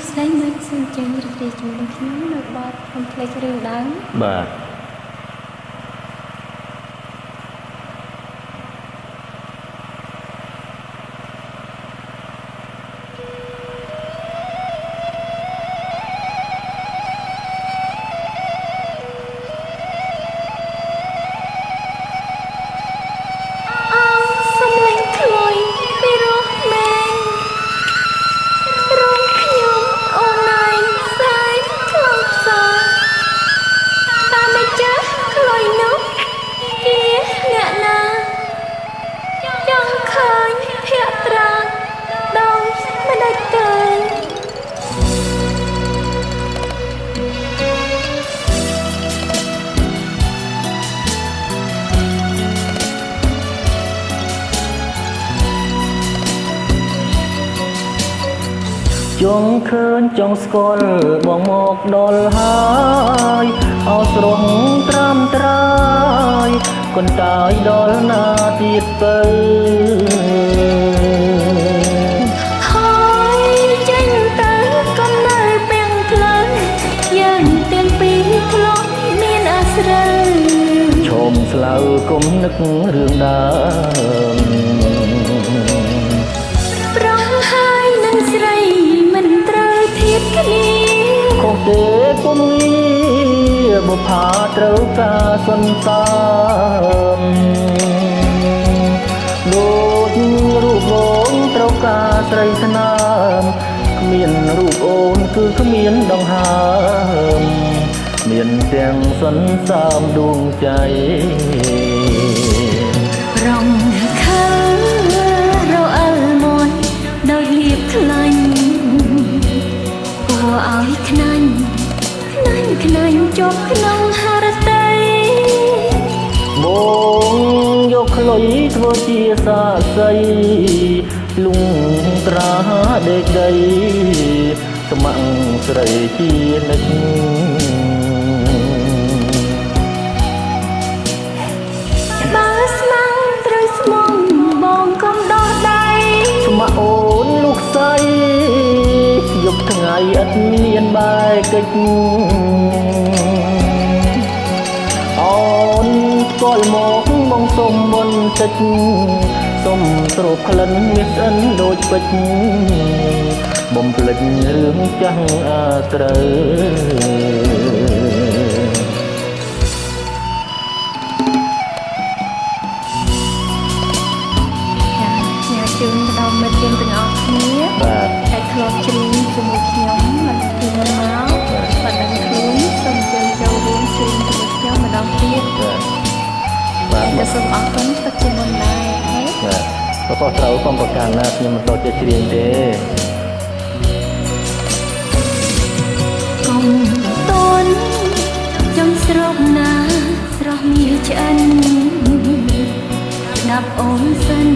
ស្ដីមិនសូមចេញរីករាយជាមួយខ្ញុំនៅបទកំភ្លេចរឿងដើមបាទចង់ឃើញចង់ស្គាល់បងមកដល់ហើយអោស្រស់ត្រាំត្រាយកន្តាយដល់ណាទៀតទៅហើយចេញទៅកំណើពេងផ្លូវយើងទាំងពីរធ្លាប់មានអាស្រូវឈុំស្លៅគុំនឹករឿងដើមប្រងហើយនឹងស្រីមិនត្រូវធៀបគ្នាខុសទេពុំងាបុផាត្រូវការសន្តានដូចរូបបងត្រូវការស្រីស្នាមគ្មានរូបអូនគឺគ្មានដង្ហើមមានទាំងសន្សាមដួងใจរងខើរអិលមួយដោយលៀបខ្លាញ់គួរឲ្យខ្នាញ់ជាប់ក្នុងហារតីបងយកខ្លុយធ្វើជាសាស័យលុងត្រាដេកដីស្ម័គ្រស្រីជានិច្ចបើស្ម័គ្រត្រូវស្មងបងកុំដោះដៃស្ម័គ្រអូនลูกស្រីយប់ថ្ងៃឥតមានបែកកិច្ចអូនស្គាល់មកបងសុំបុនតិចសុំស្រូបក្លិនមាសស្អិនដូចពេជ្របំភ្លេចរឿងចាស់អាត្រូវជូនដល់មិត្តទាំងអស់គ្នាបាទតែធ្លាប់ច្រៀងជាមួយខ្ញុំមិនពីមុនមកបាត់ដឹងខ្លួនសូមជើញចូលរួមច្រៀងជាមួយខ្ញុំម្ដងទៀតបាទក៏សូមអរគុណទឹកជាមុនដែរបាទក៏ត្រូវសូមប្រកាន់ណាខ្ញុំមិនសូវចេះច្រៀងទេកុំតន់ចង់ស្រោបណាស្រស់មាសឆ្អិនស្ដាប់អូនសិន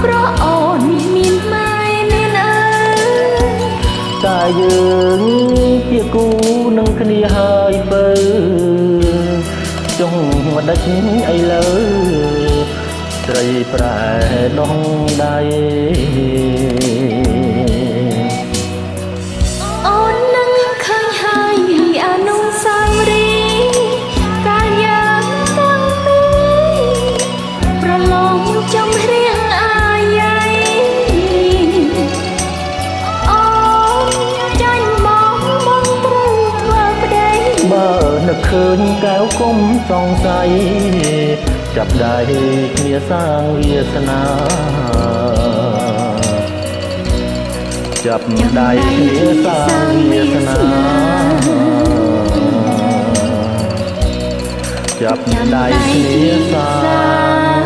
ព្រោះអូនមានម៉ែមានឪតែយើងជាគូនឹងគ្នាហើយបើចង់មកដេចអីលើស្រីប្រែដងដៃអូននឹងឃើញហើយអនុស្សាវរីយ៍កាលយើងទាំងពីរប្រឡងចំរៀងអាយ៉ៃអូនចាញ់បងត្រូវធ្វើប្តីបើនឹកឃើញកែវគុំសង្ស័យចាប់ដៃគ្នាសាងវាសនាចាប់ដៃគ្នាសាងវាសនាចាប់ដៃគ្នាសាង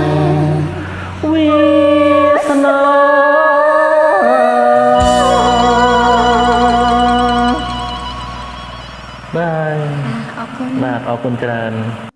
វាសនាបាទអរគុណច្រើន